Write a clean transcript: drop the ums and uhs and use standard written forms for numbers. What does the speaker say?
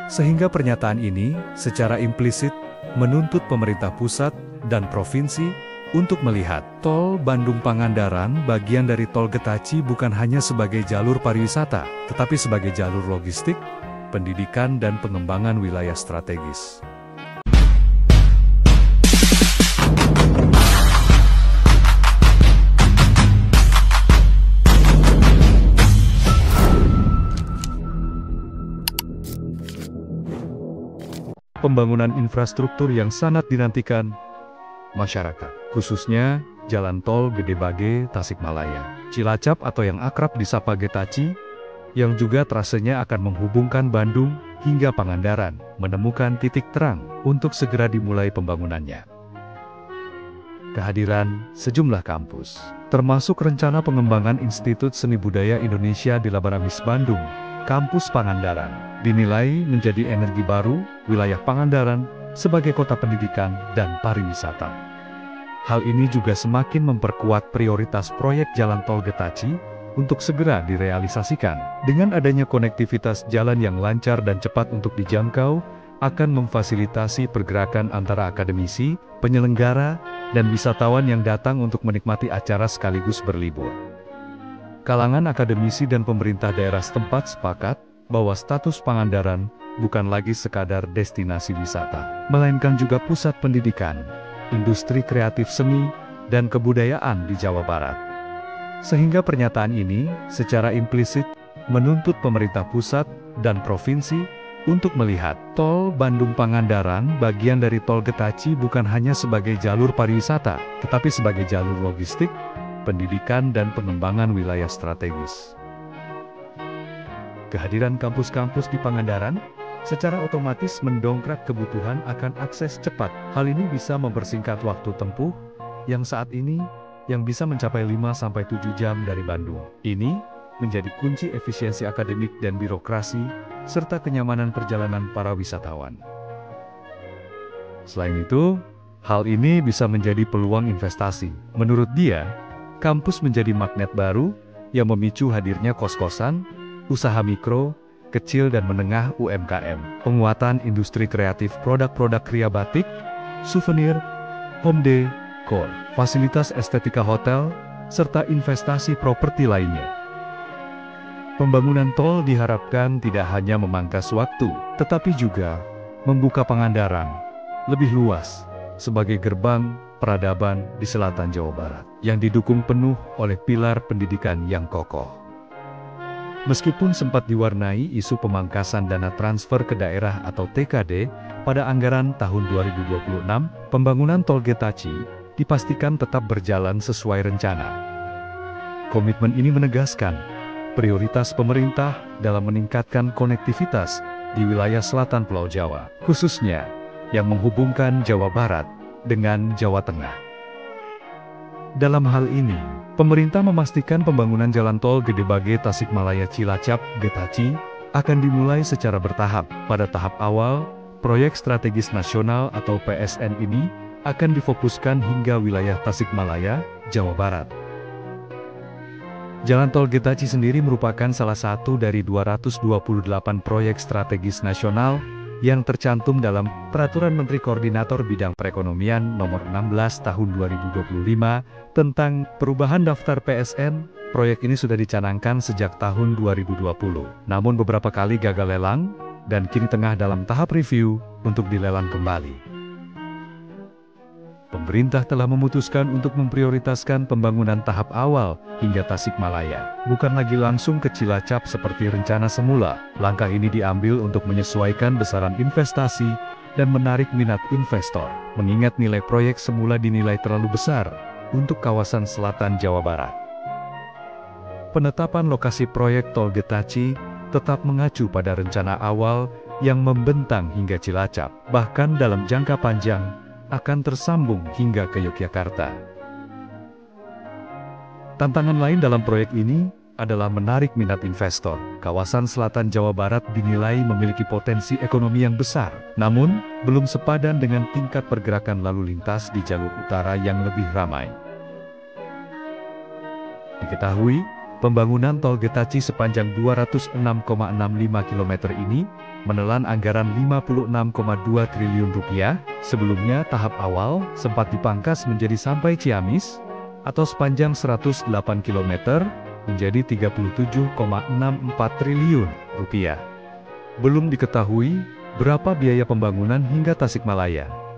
Sehingga pernyataan ini, secara implisit, menuntut pemerintah pusat dan provinsi untuk melihat Tol Bandung-Pangandaran bagian dari Tol Getaci bukan hanya sebagai jalur pariwisata, tetapi sebagai jalur logistik, pendidikan dan pengembangan wilayah strategis. Pembangunan infrastruktur yang sangat dinantikan masyarakat, khususnya Jalan Tol Gede Bage Tasikmalaya, Cilacap atau yang akrab disapa Getaci, yang juga trasenya akan menghubungkan Bandung hingga Pangandaran, menemukan titik terang untuk segera dimulai pembangunannya. Kehadiran sejumlah kampus, termasuk rencana pengembangan Institut Seni Budaya Indonesia di Labaramis Bandung, Kampus Pangandaran, dinilai menjadi energi baru wilayah Pangandaran sebagai kota pendidikan dan pariwisata. Hal ini juga semakin memperkuat prioritas proyek Jalan Tol Getaci untuk segera direalisasikan. Dengan adanya konektivitas jalan yang lancar dan cepat untuk dijangkau, akan memfasilitasi pergerakan antara akademisi, penyelenggara, dan wisatawan yang datang untuk menikmati acara sekaligus berlibur. Kalangan akademisi dan pemerintah daerah setempat sepakat bahwa status Pangandaran bukan lagi sekadar destinasi wisata, melainkan juga pusat pendidikan, industri kreatif seni, dan kebudayaan di Jawa Barat. Sehingga pernyataan ini secara implisit menuntut pemerintah pusat dan provinsi untuk melihat Tol Bandung-Pangandaran bagian dari Tol Getaci bukan hanya sebagai jalur pariwisata, tetapi sebagai jalur logistik, pendidikan dan pengembangan wilayah strategis. Kehadiran kampus-kampus di Pangandaran secara otomatis mendongkrak kebutuhan akan akses cepat. Hal ini bisa mempersingkat waktu tempuh yang saat ini yang bisa mencapai 5-7 jam dari Bandung. Ini menjadi kunci efisiensi akademik dan birokrasi serta kenyamanan perjalanan para wisatawan. Selain itu, hal ini bisa menjadi peluang investasi. Menurut dia, kampus menjadi magnet baru yang memicu hadirnya kos-kosan, usaha mikro, kecil dan menengah UMKM, penguatan industri kreatif produk-produk kria batik, souvenir, home decor, fasilitas estetika hotel, serta investasi properti lainnya. Pembangunan tol diharapkan tidak hanya memangkas waktu, tetapi juga membuka Pangandaran lebih luas sebagai gerbang peradaban di selatan Jawa Barat, yang didukung penuh oleh pilar pendidikan yang kokoh. Meskipun sempat diwarnai isu pemangkasan dana transfer ke daerah atau TKD pada anggaran tahun 2026, pembangunan Tol Getaci dipastikan tetap berjalan sesuai rencana. Komitmen ini menegaskan prioritas pemerintah dalam meningkatkan konektivitas di wilayah selatan Pulau Jawa, khususnya yang menghubungkan Jawa Barat dengan Jawa Tengah. Dalam hal ini, pemerintah memastikan pembangunan Jalan Tol Gede Bage Tasikmalaya Cilacap Getaci akan dimulai secara bertahap. Pada tahap awal, proyek strategis nasional atau PSN ini akan difokuskan hingga wilayah Tasikmalaya, Jawa Barat. Jalan Tol Getaci sendiri merupakan salah satu dari 228 proyek strategis nasional yang tercantum dalam Peraturan Menteri Koordinator Bidang Perekonomian Nomor 16 Tahun 2025 tentang perubahan daftar PSN. Proyek ini sudah dicanangkan sejak tahun 2020, namun beberapa kali gagal lelang dan kini tengah dalam tahap review untuk dilelang kembali. Pemerintah telah memutuskan untuk memprioritaskan pembangunan tahap awal hingga Tasikmalaya, bukan lagi langsung ke Cilacap seperti rencana semula. Langkah ini diambil untuk menyesuaikan besaran investasi dan menarik minat investor, mengingat nilai proyek semula dinilai terlalu besar untuk kawasan selatan Jawa Barat. Penetapan lokasi proyek Tol Getaci tetap mengacu pada rencana awal yang membentang hingga Cilacap, bahkan dalam jangka panjang akan tersambung hingga ke Yogyakarta. Tantangan lain dalam proyek ini adalah menarik minat investor. Kawasan selatan Jawa Barat dinilai memiliki potensi ekonomi yang besar, namun belum sepadan dengan tingkat pergerakan lalu lintas di jalur utara yang lebih ramai. Diketahui, pembangunan Tol Getaci sepanjang 206,65 km ini menelan anggaran 56,2 triliun rupiah. Sebelumnya tahap awal sempat dipangkas menjadi sampai Ciamis atau sepanjang 108 km menjadi 37,64 triliun rupiah. Belum diketahui berapa biaya pembangunan hingga Tasikmalaya.